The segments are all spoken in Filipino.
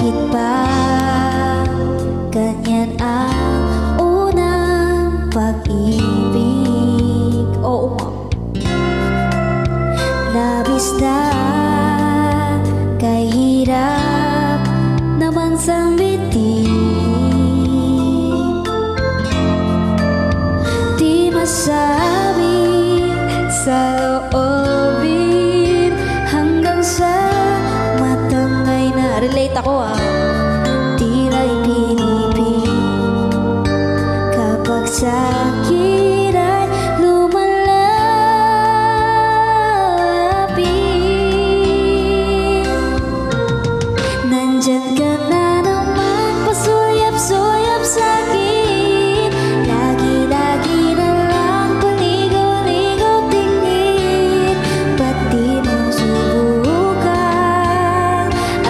Bakit ba ganyan ang unang pag-ibig? Oo nga, labis na kay hirap naman sambitin. Di masabi sa loobin hanggang sa matangay na. Relate ako Tila'y pinipig kapag sakit ay lumalapit. Nandyan ka na naman, pasulyap-sulyap sa'kin. Lagi-lagi na lang paligaw-ligaw tingin. Ba't di mo subukan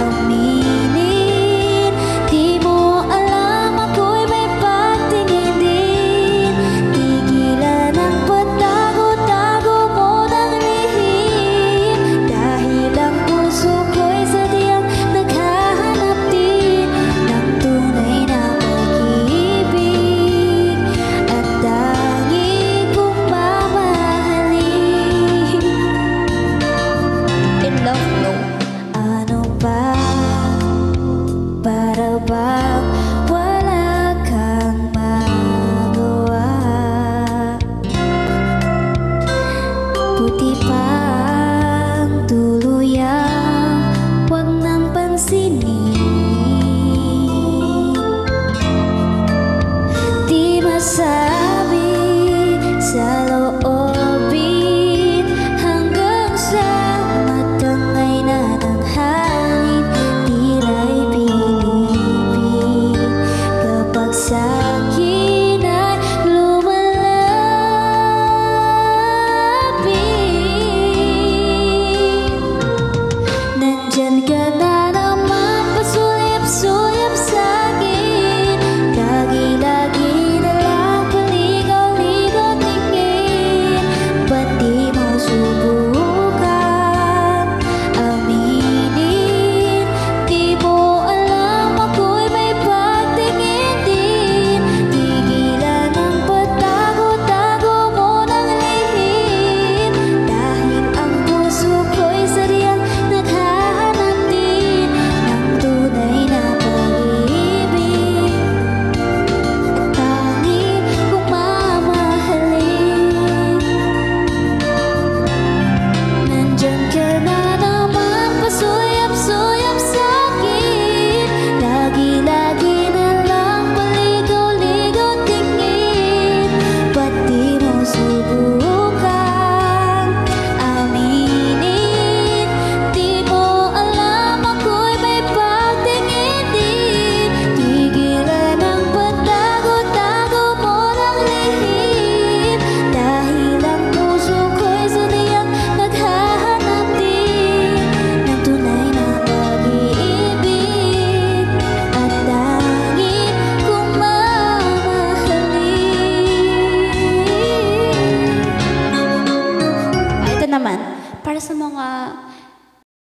aminin? Di mo alam ako'y may pagtingin din. Tigilan ang pagtago-tago mo ng lihim. Dahil ang puso ko'y sadyang naghahanap din ng tunay na pag-ibig at tangi kong mamahalin. In love, no? Ano ba? Para bang wala kang magawa? Buti pang tuluyang wag nang pansinin.